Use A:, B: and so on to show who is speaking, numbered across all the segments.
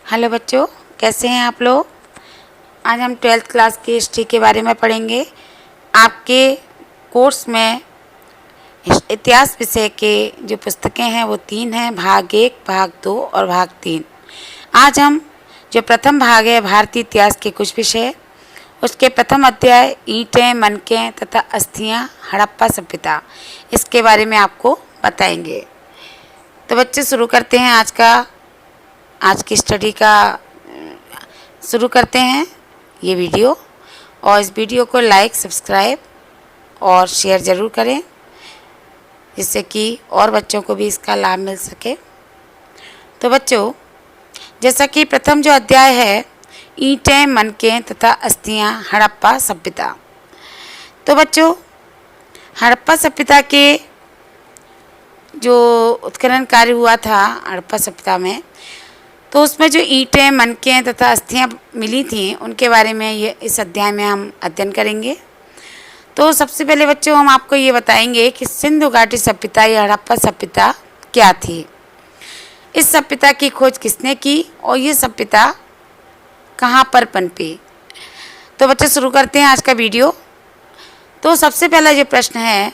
A: Hello बच्चों, कैसे हैं आप लोग। आज हम 12th क्लास की हिस्ट्री के बारे में पढ़ेंगे। आपके कोर्स में इतिहास विषय के जो पुस्तकें हैं वो 3 हैं, भाग 1, भाग 2 और भाग 3। आज हम जो प्रथम भाग है भारतीय इतिहास के कुछ विषय, उसके प्रथम अध्याय ईंटें, मनकें तथा अस्थियां हड़प्पा सभ्यता, इसके बारे में आपको बताएंगे। तो बच्चे शुरू करते हैं आज की स्टडी का शुरू करते हैं ये वीडियो। और इस वीडियो को लाइक, सब्सक्राइब और शेयर ज़रूर करें, जिससे कि और बच्चों को भी इसका लाभ मिल सके। तो बच्चों, जैसा कि प्रथम जो अध्याय है ईंटें, मनकें तथा अस्थियां हड़प्पा सभ्यता। तो बच्चों, हड़प्पा सभ्यता के जो उत्खनन कार्य हुआ था हड़प्पा सभ्यता में, तो उसमें जो ईंटें, मनकें तथा अस्थियां मिली थीं उनके बारे में ये इस अध्याय में हम अध्ययन करेंगे। तो सबसे पहले बच्चों हम आपको ये बताएंगे कि सिंधु घाटी सभ्यता या हड़प्पा सभ्यता क्या थी, इस सभ्यता की खोज किसने की और ये सभ्यता कहाँ पर पनपी। तो बच्चे शुरू करते हैं आज का वीडियो। तो सबसे पहला जो प्रश्न है,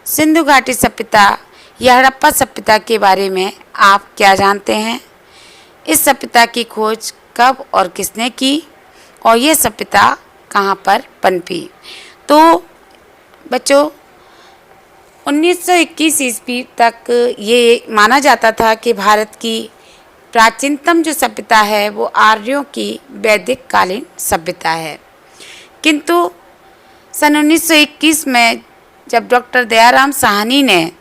A: सिंधु घाटी सभ्यता या हड़प्पा सभ्यता के बारे में आप क्या जानते हैं, इस सभ्यता की खोज कब और किसने की और ये सभ्यता कहाँ पर पनपी। तो बच्चों, 1921 ईस्वी तक ये माना जाता था कि भारत की प्राचीनतम जो सभ्यता है वो आर्यों की वैदिक कालीन सभ्यता है। किंतु सन 1921 में जब डॉक्टर दयाराम साहनी ने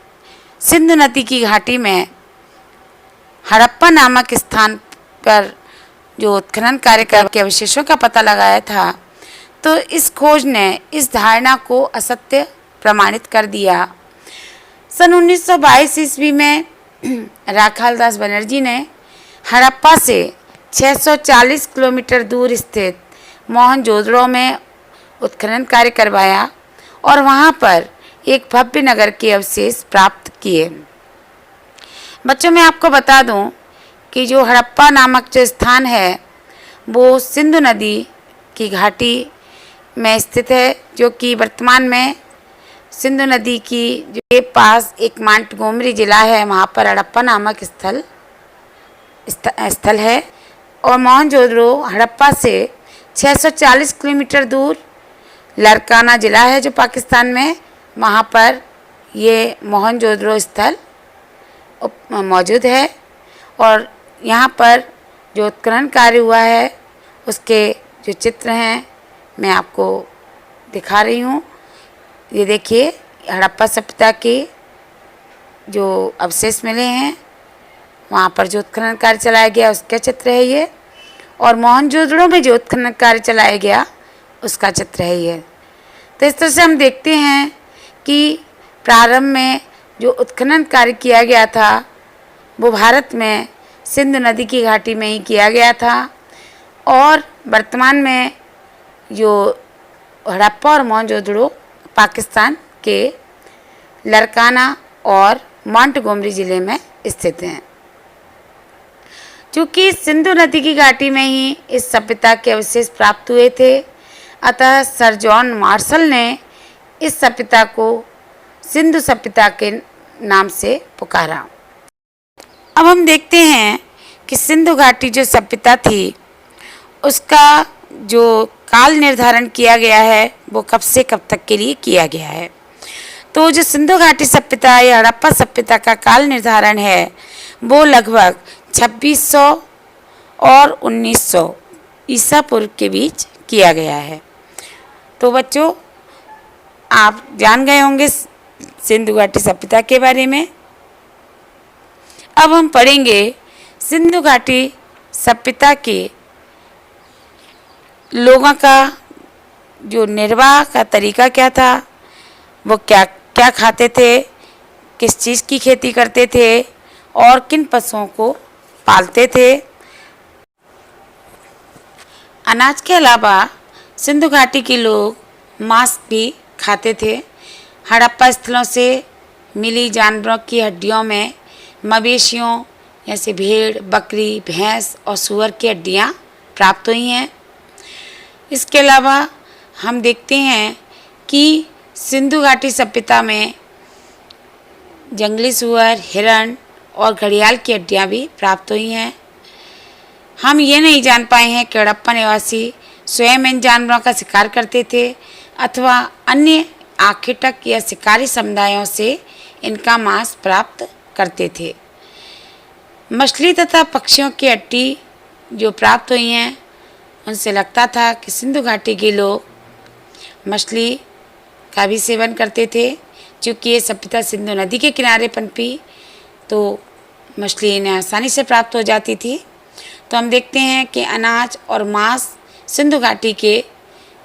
A: सिंधु नदी की घाटी में हड़प्पा नामक स्थान पर जो उत्खनन कार्य के अवशेषों का पता लगाया था, तो इस खोज ने इस धारणा को असत्य प्रमाणित कर दिया। सन 1922 ईस्वी में राखाल दास बनर्जी ने हड़प्पा से 640 किलोमीटर दूर स्थित मोहनजोदड़ो में उत्खनन कार्य करवाया और वहाँ पर एक भव्य नगर के अवशेष प्राप्त किए। बच्चों, मैं आपको बता दूं कि जो हड़प्पा नामक जो स्थान है वो सिंधु नदी की घाटी में स्थित है, जो कि वर्तमान में सिंधु नदी की जो पास एक मांटगोमरी जिला है, वहाँ पर हड़प्पा नामक स्थल है। और मोहनजोदड़ो हड़प्पा से 640 किलोमीटर दूर लरकाना जिला है जो पाकिस्तान में, वहाँ पर ये मोहनजोदड़ो स्थल मौजूद है। और यहाँ पर जो उत्खनन कार्य हुआ है उसके जो चित्र हैं मैं आपको दिखा रही हूँ। ये देखिए, हड़प्पा सभ्यता के जो अवशेष मिले हैं वहाँ पर जो उत्खनन कार्य चलाया गया उसका चित्र है ये, और मोहनजोदड़ो में जो उत्खनन कार्य चलाया गया उसका चित्र है ये। तो इस तरह से हम देखते हैं कि प्रारंभ में जो उत्खनन कार्य किया गया था वो भारत में सिंधु नदी की घाटी में ही किया गया था, और वर्तमान में जो हड़प्पा और मोहनजोदड़ो पाकिस्तान के लरकाना और मांटगोमरी ज़िले में स्थित हैं। चूँकि सिंधु नदी की घाटी में ही इस सभ्यता के अवशेष प्राप्त हुए थे, अतः सर जॉन मार्शल ने इस सभ्यता को सिंधु सभ्यता के नाम से पुकारा। अब हम देखते हैं कि सिंधु घाटी जो सभ्यता थी उसका जो काल निर्धारण किया गया है वो कब से कब तक के लिए किया गया है। तो जो सिंधु घाटी सभ्यता या हड़प्पा सभ्यता का काल निर्धारण है वो लगभग 2600 और 1900 ईसा पूर्व के बीच किया गया है। तो बच्चों, आप जान गए होंगे सिंधु घाटी सभ्यता के बारे में। अब हम पढ़ेंगे सिंधु घाटी सभ्यता के लोगों का जो निर्वाह का तरीका क्या था, वो क्या क्या खाते थे, किस चीज़ की खेती करते थे और किन पशुओं को पालते थे। अनाज के अलावा सिंधु घाटी के लोग मांस भी खाते थे। हड़प्पा स्थलों से मिली जानवरों की हड्डियों में मवेशियों जैसे भेड़, बकरी, भैंस और सूअर की हड्डियाँ प्राप्त हुई हैं। इसके अलावा हम देखते हैं कि सिंधु घाटी सभ्यता में जंगली सूअर, हिरण और घड़ियाल की हड्डियाँ भी प्राप्त हुई हैं। हम ये नहीं जान पाए हैं कि हड़प्पा निवासी स्वयं इन जानवरों का शिकार करते थे अथवा अन्य आखेटक या शिकारी समुदायों से इनका मांस प्राप्त करते थे। मछली तथा पक्षियों की हड्डी जो प्राप्त हुई हैं, उनसे लगता था कि सिंधु घाटी के लोग मछली का भी सेवन करते थे। चूँकि ये सभ्यता सिंधु नदी के किनारे पनपी तो मछली इन्हें आसानी से प्राप्त हो जाती थी। तो हम देखते हैं कि अनाज और मांस सिंधु घाटी के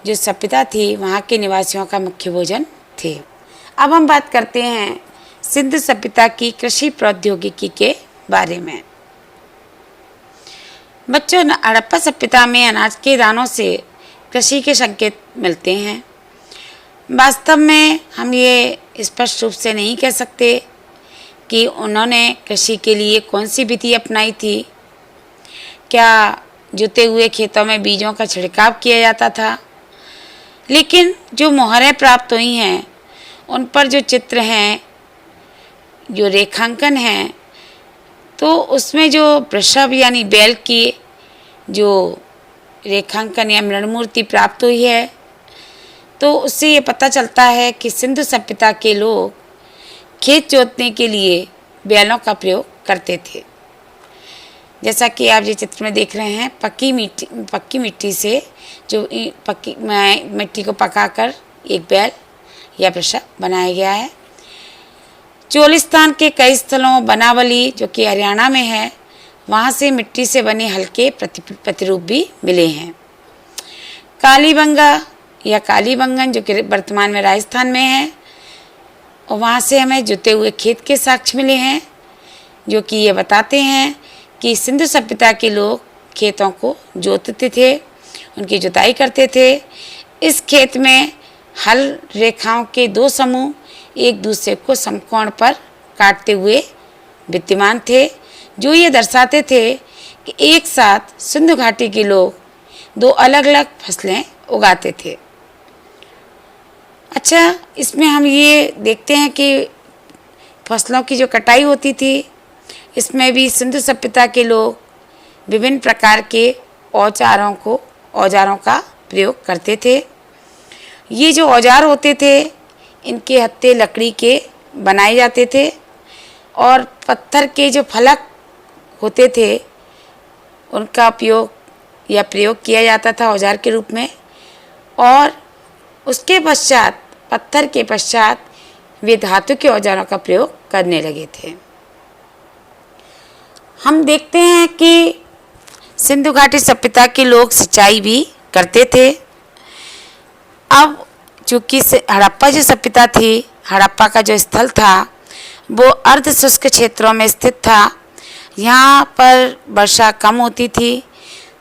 A: जो सभ्यता थी वहाँ के निवासियों का मुख्य भोजन थे। अब हम बात करते हैं सिंधु सभ्यता की कृषि प्रौद्योगिकी के बारे में। बच्चों, हड़प्पा सभ्यता में अनाज के दानों से कृषि के संकेत मिलते हैं। वास्तव में हम ये स्पष्ट रूप से नहीं कह सकते कि उन्होंने कृषि के लिए कौन सी विधि अपनाई थी। क्या जुते हुए खेतों में बीजों का छिड़काव किया जाता था? लेकिन जो मोहरें प्राप्त हुई हैं उन पर जो चित्र हैं, जो रेखांकन हैं, तो उसमें जो वृषभ यानी बैल की जो रेखांकन या मृणमूर्ति प्राप्त हुई है, तो उससे ये पता चलता है कि सिंधु सभ्यता के लोग खेत जोतने के लिए बैलों का प्रयोग करते थे। जैसा कि आप ये चित्र में देख रहे हैं, पक्की मिट्टी से जो पक्की मिट्टी को पकाकर एक बैल या वृषभ बनाया गया है। चोलिस्तान के कई स्थलों, बनावली जो कि हरियाणा में है, वहाँ से मिट्टी से बने हल्के प्रतिरूप भी मिले हैं। कालीबंगा या कालीबंगन जो कि वर्तमान में राजस्थान में है, और वहाँ से हमें जुते हुए खेत के साक्ष्य मिले हैं जो कि ये बताते हैं कि सिंधु सभ्यता के लोग खेतों को जोतते थे, उनकी जुताई करते थे। इस खेत में हल रेखाओं के दो समूह एक दूसरे को समकोण पर काटते हुए विद्यमान थे, जो ये दर्शाते थे कि एक साथ सिंधु घाटी के लोग दो अलग अलग फसलें उगाते थे। अच्छा, इसमें हम ये देखते हैं कि फसलों की जो कटाई होती थी, इसमें भी सिंधु सभ्यता के लोग विभिन्न प्रकार के औजारों का प्रयोग करते थे। ये जो औजार होते थे, इनके हत्थे लकड़ी के बनाए जाते थे और पत्थर के जो फलक होते थे उनका उपयोग या प्रयोग किया जाता था औजार के रूप में। और उसके पश्चात, पत्थर के पश्चात, वे धातु के औजारों का प्रयोग करने लगे थे। हम देखते हैं कि सिंधु घाटी सभ्यता के लोग सिंचाई भी करते थे। अब चूँकि हड़प्पा जो सभ्यता थी, हड़प्पा का जो स्थल था वो अर्ध शुष्क क्षेत्रों में स्थित था। यहाँ पर वर्षा कम होती थी,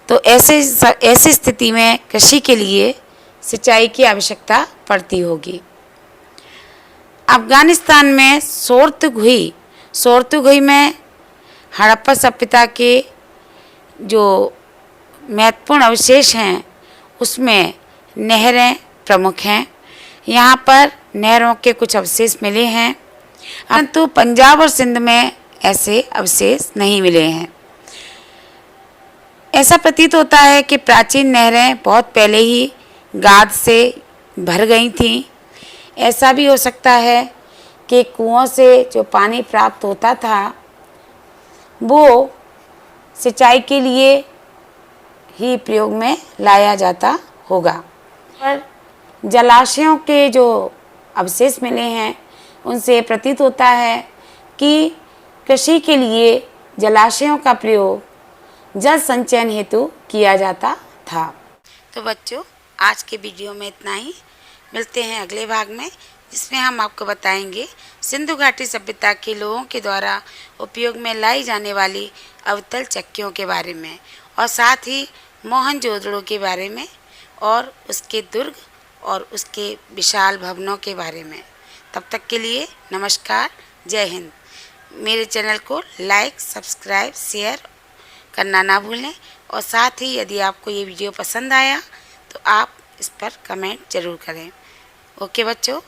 A: तो ऐसी स्थिति में कृषि के लिए सिंचाई की आवश्यकता पड़ती होगी। अफगानिस्तान में सोरतुघुई में हड़प्पा सभ्यता के जो महत्वपूर्ण अवशेष हैं उसमें नहरें प्रमुख हैं। यहाँ पर नहरों के कुछ अवशेष मिले हैं, परंतु पंजाब और सिंध में ऐसे अवशेष नहीं मिले हैं। ऐसा प्रतीत होता है कि प्राचीन नहरें बहुत पहले ही गाद से भर गई थीं। ऐसा भी हो सकता है कि कुओं से जो पानी प्राप्त होता था वो सिंचाई के लिए ही प्रयोग में लाया जाता होगा। पर जलाशयों के जो अवशेष मिले हैं उनसे प्रतीत होता है कि कृषि के लिए जलाशयों का प्रयोग जल संचयन हेतु किया जाता था। तो बच्चों, आज के वीडियो में इतना ही। मिलते हैं अगले भाग में, जिसमें हम आपको बताएंगे सिंधु घाटी सभ्यता के लोगों के द्वारा उपयोग में लाई जाने वाली अवतल चक्कियों के बारे में, और साथ ही मोहनजोदड़ो के बारे में, और उसके दुर्ग और उसके विशाल भवनों के बारे में। तब तक के लिए नमस्कार, जय हिंद। मेरे चैनल को लाइक, सब्सक्राइब, शेयर करना ना भूलें। और साथ ही यदि आपको ये वीडियो पसंद आया तो आप इस पर कमेंट ज़रूर करें। ओके बच्चों।